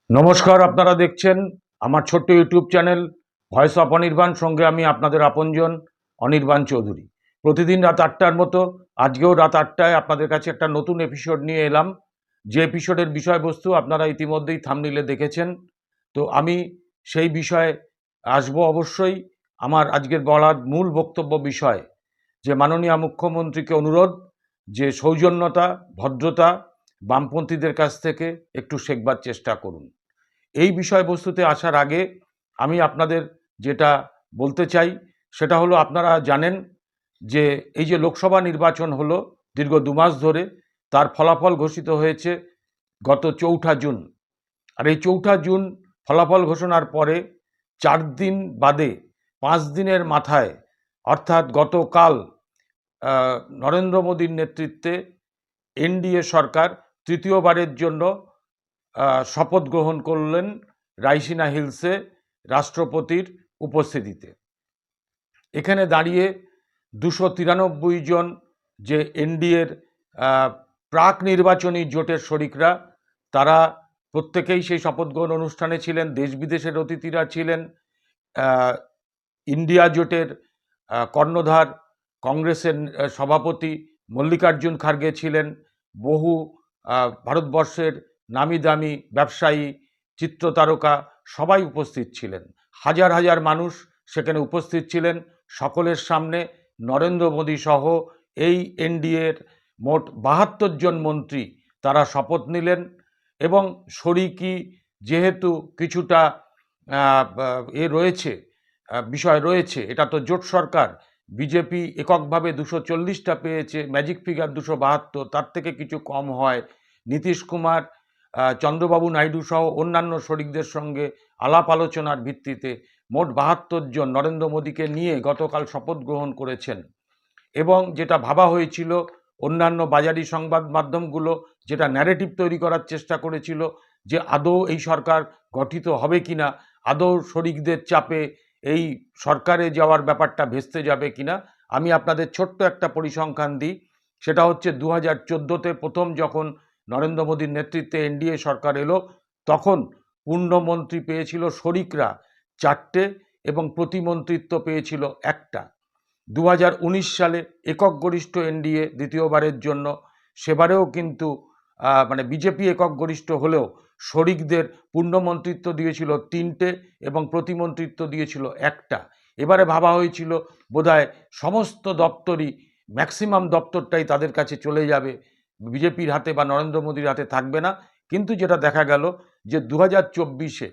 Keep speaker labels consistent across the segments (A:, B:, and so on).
A: নমস্কার, আপনারা দেখছেন আমার ছোট্ট YouTube channel voice of Anirban. সঙ্গে আমি আপনাদের আপনজন অনির্বাণ চৌধুরী। প্রতিদিন রাত 8টার মতো আজকেও রাত 8টায় আপনাদের কাছে একটা নতুন এপিসোড নিয়ে এলাম। যে এপিসোডের বিষয়বস্তু আপনারা ইতিমধ্যেই থাম্বনেইলে দেখেছেন। তো আমি সেই বিষয়ে আসবো অবশ্যই। আমার আজকের বলার মূল বক্তব্য বিষয় যে মাননীয় মুখ্যমন্ত্রীকে অনুরোধ যে সৌজন্যতা, ভদ্রতা বামপন্থীদের কাছ থেকে একটু শেখবার চেষ্টা করুন। এই বিষয়বস্তুতে আসার আগে আমি আপনাদের যেটা বলতে চাই সেটা হলো, আপনারা জানেন যে এই যে লোকসভা নির্বাচন হলো দীর্ঘ 2 মাস ধরে, তার ফলাফল ঘোষিত হয়েছে গত 4ঠা জুন। আর এই 4ঠা জুন ফলাফল ঘোষণার পরে 4 দিন বাদে 5 দিনের মাথায় অর্থাৎ গতকাল নরেন্দ্র মোদীর নেতৃত্বে এনডিএ সরকার তৃতীয়বারের জন্য শপথ গ্রহণ করলেন রাইসিনা হিলসে রাষ্ট্রপতির উপস্থিতিতে। এখানে দাঁড়িয়ে 293 জন যে এনডিএর প্রাক নির্বাচনী জোটের শরিকরা, তারা প্রত্যেকেই সেই শপথ গ্রহণ অনুষ্ঠানে ছিলেন। দেশ বিদেশের অতিথিরা ছিলেন। ইন্ডিয়া জোটের কর্ণধার কংগ্রেসের সভাপতি মল্লিকার্জুন খার্গে ছিলেন। বহু ভারতবর্ষের নামি দামি ব্যবসায়ী, চিত্রতারকা সবাই উপস্থিত ছিলেন। হাজার হাজার মানুষ সেখানে উপস্থিত ছিলেন। সকলের সামনে নরেন্দ্র মোদী সহ এই এনডিএর মোট 72 জন মন্ত্রী তারা শপথ নিলেন। এবং শরিকি যেহেতু কিছুটা রয়েছে, বিষয় রয়েছে, এটা তো জোট সরকার। বিজেপি এককভাবে 240টা পেয়েছে, ম্যাজিক ফিগার 272, তার থেকে কিছু কম হয়। নীতিশ কুমার, চন্দ্রবাবু নাইডু সহ অন্যান্য শরিকদের সঙ্গে আলাপ আলোচনার ভিত্তিতে মোট 72 জন নরেন্দ্র মোদীকে নিয়ে গতকাল শপথ গ্রহণ করেছেন। এবং যেটা ভাবা হয়েছিল, অন্যান্য বাজারি সংবাদ মাধ্যমগুলো যেটা ন্যারেটিভ তৈরি করার চেষ্টা করেছিল যে আদৌ এই সরকার গঠিত হবে কিনা, আদৌ শরিকদের চাপে এই সরকারে যাওয়ার ব্যাপারটা ভেস্তে যাবে কিনা। আমি আপনাদের ছোট্ট একটা পরিসংখ্যান দিই। সেটা হচ্ছে 2014তে প্রথম যখন নরেন্দ্র মোদীর নেতৃত্বে এনডিএ সরকার এলো, তখন পূর্ণমন্ত্রী পেয়েছিল শরিকরা 4টে এবং প্রতিমন্ত্রিত্ব পেয়েছিল 1টা। 2019 সালে একক গরিষ্ঠ এনডিএ দ্বিতীয়বারের জন্য, সেবারেও কিন্তু মানে বিজেপি একক গরিষ্ঠ হলেও শরিকদের পূর্ণমন্ত্রিত্ব দিয়েছিল 3টে এবং প্রতিমন্ত্রিত্ব দিয়েছিল 1টা। এবারে ভাবা হয়েছিল বোধহয় সমস্ত দপ্তরই, ম্যাক্সিমাম দপ্তরটাই তাদের কাছে চলে যাবে, বিজেপির হাতে বা নরেন্দ্র মোদীর হাতে থাকবে না। কিন্তু যেটা দেখা গেল যে 2024-এ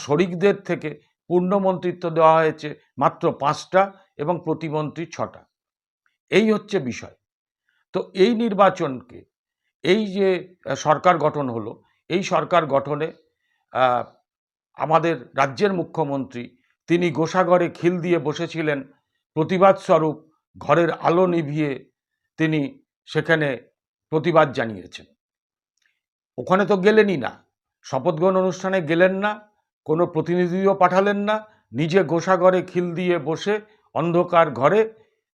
A: শরিকদের থেকে পূর্ণমন্ত্রিত্ব দেওয়া হয়েছে মাত্র 5টা এবং প্রতিমন্ত্রী 6টা। এই হচ্ছে বিষয়। তো এই নির্বাচনকে, এই যে সরকার গঠন হলো, এই সরকার গঠনে আমাদের রাজ্যের মুখ্যমন্ত্রী তিনি গোসাঘরে খিল দিয়ে বসেছিলেন। প্রতিবাদ স্বরূপ ঘরের আলো নিভিয়ে তিনি সেখানে প্রতিবাদ জানিয়েছেন। ওখানে তো গেলেনই না, শপথ গ্রহণ অনুষ্ঠানে গেলেন না, কোনো প্রতিনিধিও পাঠালেন না, নিজে গোসাঘরে খিল দিয়ে বসে অন্ধকার ঘরে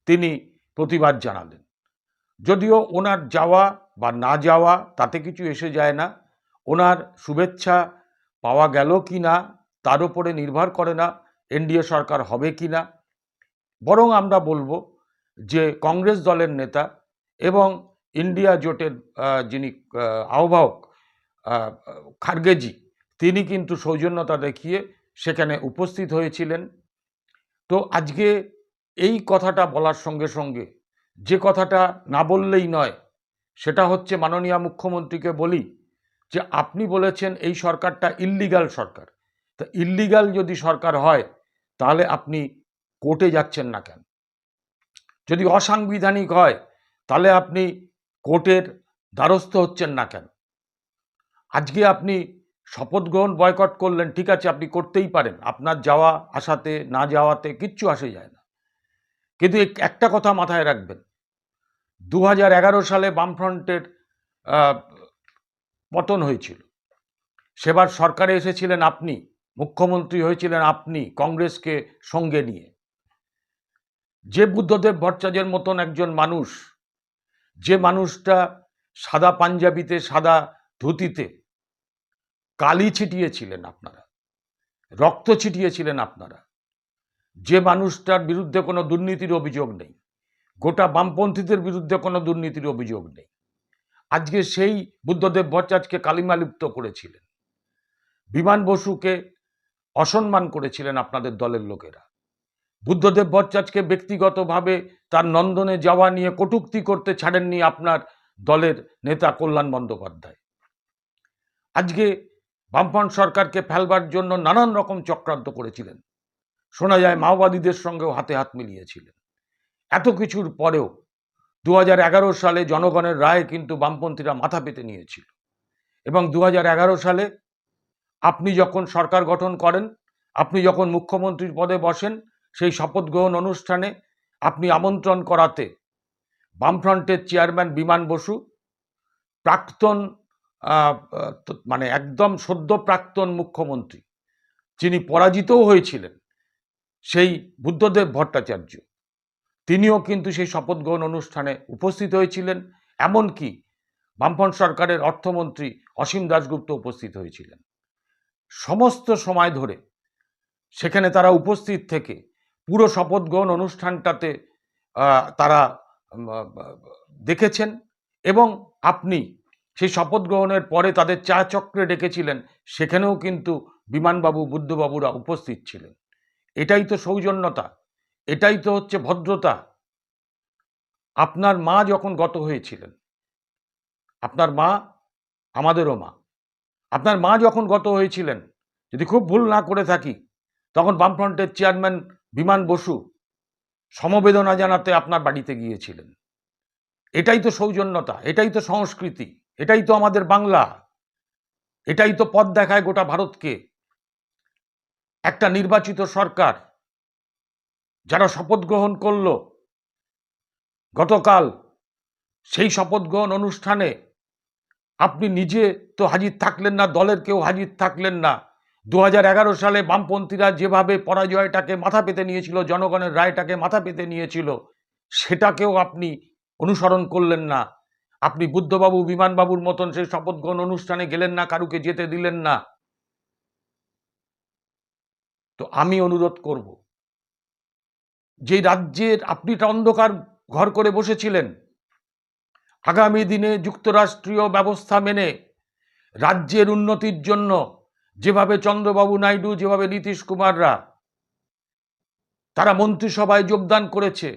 A: তিনি প্রতিবাদ জানালেন। যদিও ওনার যাওয়া বা না যাওয়া তাতে কিছু এসে যায় না, ওনার শুভেচ্ছা পাওয়া গেল কি না তার উপরে নির্ভর করে না এনডিএ সরকার হবে কি না। বরং আমরা বলবো যে কংগ্রেস দলের নেতা এবং ইন্ডিয়া জোটের যিনি আহ্বায়ক খার্গেজি, তিনি কিন্তু সৌজন্যতা দেখিয়ে সেখানে উপস্থিত হয়েছিলেন। তো আজকে এই কথাটা বলার সঙ্গে সঙ্গে যে কথাটা না বললেই নয়, সেটা হচ্ছে মাননীয় মুখ্যমন্ত্রীকে বলি যে আপনি বলেছেন এই সরকারটা ইল্লিগাল সরকার। তা ইল্লিগাল যদি সরকার হয় তাহলে আপনি কোর্টে যাচ্ছেন না কেন? যদি অসাংবিধানিক হয় তাহলে আপনি কোর্টের দ্বারস্থ হচ্ছেন না কেন? আজকে আপনি শপথ গ্রহণ বয়কট করলেন, ঠিক আছে, আপনি করতেই পারেন, আপনার যাওয়া আসাতে না যাওয়াতে কিচ্ছু আসে যায় না। কিন্তু একটা কথা মাথায় রাখবেন, 2011 সালে বামফ্রন্টের পতন হয়েছিল, সেবার সরকারে এসেছিলেন আপনি, মুখ্যমন্ত্রী হয়েছিলেন আপনি কংগ্রেসকে সঙ্গে নিয়ে। যে বুদ্ধদেব ভট্টাচার্যের মতন একজন মানুষ, যে মানুষটা সাদা পাঞ্জাবিতে সাদা ধুতিতে কালি ছিটিয়েছিলেন আপনারা, রক্ত ছিটিয়েছিলেন আপনারা। যে মানুষটার বিরুদ্ধে কোনো দুর্নীতির অভিযোগ নেই, গোটা বামপন্থীদের বিরুদ্ধে কোনো দুর্নীতির অভিযোগ নেই, আজকে সেই বুদ্ধদেব ভট্টাচার্যকে কালিমালিপ্ত করেছিলেন, বিমান বসুকে অসম্মান করেছিলেন আপনাদের দলের লোকেরা, বুদ্ধদেব ভট্টাচার্যকে ব্যক্তিগতভাবে তার নন্দনে যাওয়া নিয়ে কটূক্তি করতে ছাড়েননি আপনার দলের নেতা কল্যাণ বন্দ্যোপাধ্যায়। আজকে বামফ্রন্ট সরকারকে ফেলবার জন্য নানান রকম চক্রান্ত করেছিলেন, শোনা যায় মাওবাদীদের সঙ্গেও হাতে হাত মিলিয়েছিলেন। এত কিছুর পরেও 2011 সালে জনগণের রায় কিন্তু বামপন্থীরা মাথা পেতে নিয়েছিল, এবং 2011 সালে আপনি যখন সরকার গঠন করেন, আপনি যখন মুখ্যমন্ত্রীর পদে বসেন, সেই শপথ গ্রহণ অনুষ্ঠানে আপনি আমন্ত্রণ করাতে বামফ্রন্টের চেয়ারম্যান বিমান বসু, প্রাক্তন মানে একদম সদ্য প্রাক্তন মুখ্যমন্ত্রী, যিনি পরাজিতও হয়েছিলেন, সেই বুদ্ধদেব ভট্টাচার্য, তিনিও কিন্তু সেই শপথ গ্রহণ অনুষ্ঠানে উপস্থিত হয়েছিলেন। এমনকি বামফ্রন্ট সরকারের অর্থমন্ত্রী অসীম দাশগুপ্ত উপস্থিত হয়েছিলেন। সমস্ত সময় ধরে সেখানে তারা উপস্থিত থেকে পুরো শপথ গ্রহণ অনুষ্ঠানটাতে তারা দেখেছেন, এবং আপনি সেই শপথ গ্রহণের পরে তাদের চা চক্রে ডেকেছিলেন, সেখানেও কিন্তু বিমানবাবু, বুদ্ধবাবুরা উপস্থিত ছিলেন। এটাই তো সৌজন্যতা, এটাই তো হচ্ছে ভদ্রতা। আপনার মা যখন গত হয়েছিলেন, আপনার মা আমাদেরও মা, আপনার মা যখন গত হয়েছিলেন, যদি খুব ভুল না করে থাকি, তখন বামফ্রন্টের চেয়ারম্যান বিমান বসু সমবেদনা জানাতে আপনার বাড়িতে গিয়েছিলেন। এটাই তো সৌজন্যতা, এটাই তো সংস্কৃতি, এটাই তো আমাদের বাংলা, এটাই তো পথ দেখায় গোটা ভারতকে। একটা নির্বাচিত সরকার যারা শপথ গ্রহণ করল গতকাল, সেই শপথ গ্রহণ অনুষ্ঠানে আপনি নিজে তো হাজির থাকলেন না, দলের কেউ হাজির থাকলেন না। 2011 সালে বামপন্থীরা যেভাবে পরাজয়টাকে মাথা পেতে নিয়েছিল, জনগণের রায়টাকে মাথা পেতে নিয়েছিল, সেটাকেও আপনি অনুসরণ করলেন না। আপনি বুদ্ধবাবু, বিমানবাবুর মতন সেই শপথ গ্রহণ অনুষ্ঠানে গেলেন না, কারুকে যেতে দিলেন না। তো আমি অনুরোধ করব, যে রাজ্যের আপনি একটা অন্ধকার ঘর করে বসেছিলেন, আগামী দিনে যুক্তরাষ্ট্রীয় ব্যবস্থা মেনে রাজ্যের উন্নতির জন্য যেভাবে চন্দ্রবাবু নাইডু, যেভাবে নীতিশ কুমাররা তারা মন্ত্রিসভায় যোগদান করেছে,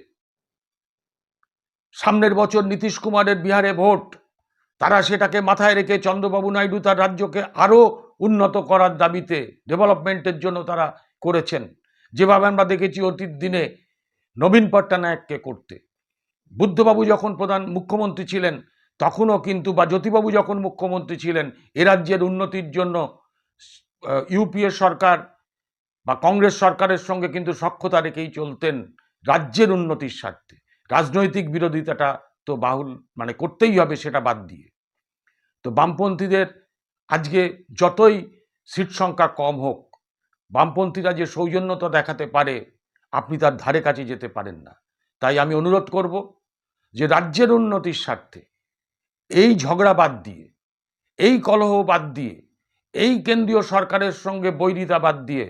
A: সামনের বছর নীতিশ কুমারের বিহারে ভোট, তারা সেটাকে মাথায় রেখে চন্দ্রবাবু নাইডু তার রাজ্যকে আরও উন্নত করার দাবিতে ডেভেলপমেন্টের জন্য তারা করেছেন, যেভাবে আমরা দেখেছি অতীত দিনে নবীন পট্টনায়ককে করতে। বুদ্ধবাবু যখন মুখ্যমন্ত্রী ছিলেন তখনও কিন্তু, বা জ্যোতিবাবু যখন মুখ্যমন্ত্রী ছিলেন, এ রাজ্যের উন্নতির জন্য ইউপিএ সরকার বা কংগ্রেস সরকারের সঙ্গে কিন্তু সখ্যতা রেখেই চলতেন রাজ্যের উন্নতির স্বার্থে। রাজনৈতিক বিরোধিতাটা তো বাহুল, মানে করতেই হবে, সেটা বাদ দিয়ে। তো বামপন্থীদের আজকে যতই সিট সংখ্যা কম হোক, বামপন্থীরা যে সৌজন্যতা দেখাতে পারে, আপনি তার ধারে কাছে যেতে পারেন না। তাই আমি অনুরোধ করব যে রাজ্যের উন্নতির স্বার্থে এই ঝগড়া বাদ দিয়ে, এই কলহ বাদ দিয়ে, এই কেন্দ্রীয় সরকারের সঙ্গে বৈরিতা বাদ দিয়ে,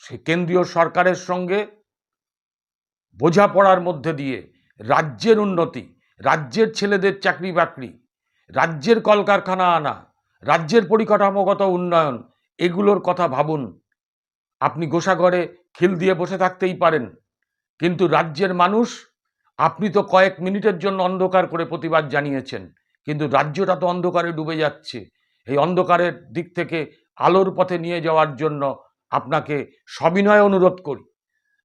A: সে কেন্দ্রীয় সরকারের সঙ্গে বোঝাপড়ার মধ্যে দিয়ে রাজ্যের উন্নতি, রাজ্যের ছেলেদের চাকরি বাকরি, রাজ্যের কলকারখানা আনা, রাজ্যের পরিকাঠামোগত উন্নয়ন, এগুলোর কথা ভাবুন। আপনি গোসাগরে খিল দিয়ে বসে থাকতেই পারেন, কিন্তু রাজ্যের মানুষ, আপনি তো কয়েক মিনিটের জন্য অন্ধকার করে প্রতিবাদ জানিয়েছেন, কিন্তু রাজ্যটা তো অন্ধকারে ডুবে যাচ্ছে। এই অন্ধকারের দিক থেকে আলোর পথে নিয়ে যাওয়ার জন্য আপনাকে সবিনয় অনুরোধ করি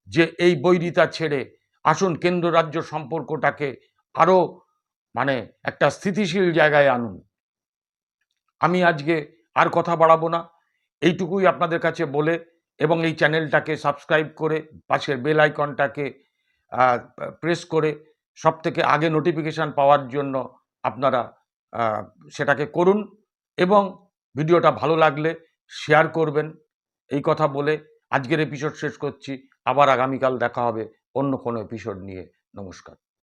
A: যে এই বৈরিতা ছেড়ে আসুন, কেন্দ্র রাজ্য সম্পর্কটাকে আরও মানে একটা স্থিতিশীল জায়গায় আনুন। আমি আজকে আর কথা বাড়াবো না, এইটুকুই আপনাদের কাছে বলে, এবং এই চ্যানেলটাকে সাবস্ক্রাইব করে পাশের বেল আইকনটাকে প্রেস করে সবথেকে আগে নোটিফিকেশান পাওয়ার জন্য আপনারা সেটাকে করুন, এবং ভিডিওটা ভালো লাগলে শেয়ার করবেন। এই কথা বলে আজকের এপিসোড শেষ করছি। আবার আগামীকাল দেখা হবে অন্য কোনো এপিসোড নিয়ে। নমস্কার।